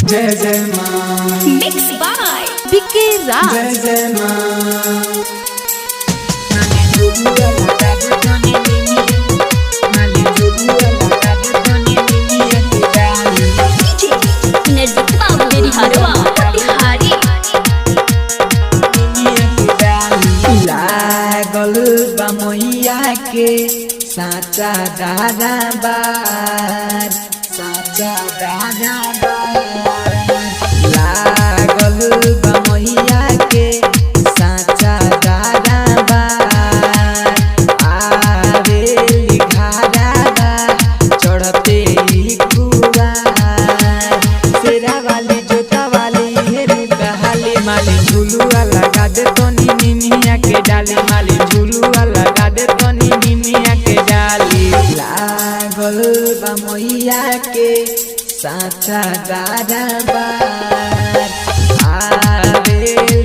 जय जय माँ मिक्स बाय बीके राज। जय जय माँ मेरी हरवा तिहारी लागल बा मैया के साचा दादा बार साचा दादा बार लागल बा मैया के साचा दादा बार आवे लिखारा बा चढ़ते ही कुआर सेरा वाली जोता वाली हेरू कहाली माली झुलुआ लगा दे तनी निमिया के डाली माली झुलुआ लगा दे तनी निमिया के डाली लागल बा मैया के साचा दादा बार आवे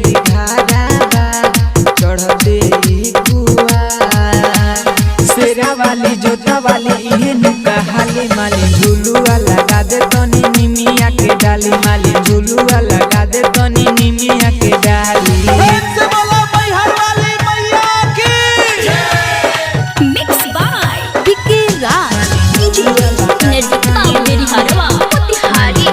लिखारा बा चढ़ते ही कुआर सेरा वाली जोता वाली इहेनु कहाली माली झुलुआ लगा दे तनी निमिया के डाली माली झुलुआ लगा दे तनी निमिया के डाली। मिक्स बाय बीके राज। मेरी हरवा तिहारी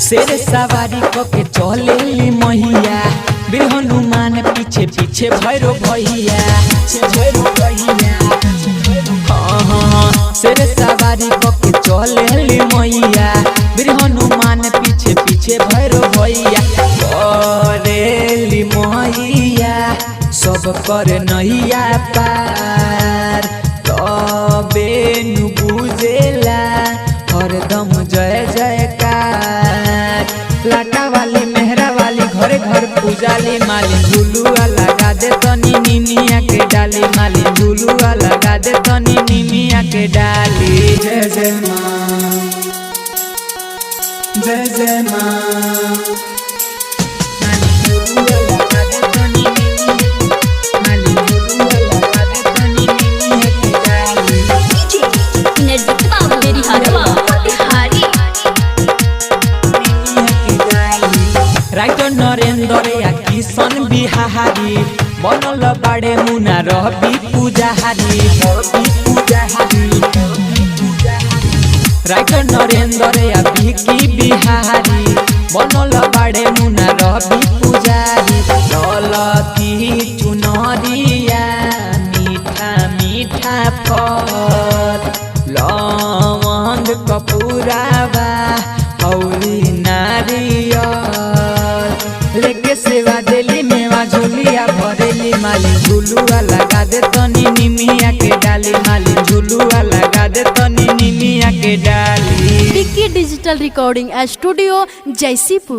शेर सवारी के चले मैया बीर हनुमान पीछे पीछे भैरो भैया शेर सवारी के चले मैया बीर हनुमान पीछे पीछे भैरो भैया करेली मैया सब कर नैया पार तबे नु बुझेला हरदम जय जयकार लाटा वाली मेहरा वाली घरे घर पूजाली माली झुलुआ लगा दे तनी निमिया के डाली माली झुलुआ लगा दे तनी निमिया के डाली। जय जय माँ जय जय माँ मेरी हरवा तिहारी राइटर नरेंद्र या किशन बिहारी बनल बाड़े मुना रवि पूजाहारी राइटर नरेंद्र या बिकी बिहारी बनल बाड़े मुना रवि पूजारी ललकी चुनरिया मीठा मीठा फल लवंग कपूरावा हौली नारियल लेके सेवा देली मेवा झुलिया भरेली माली झुलुआ लगा दे तनी निमिया के डाली माली झुलुआ लगा दे तनी निमिया के डाली। बीके डिजिटल रिकॉर्डिंग स्टूडियो जयसीपुर।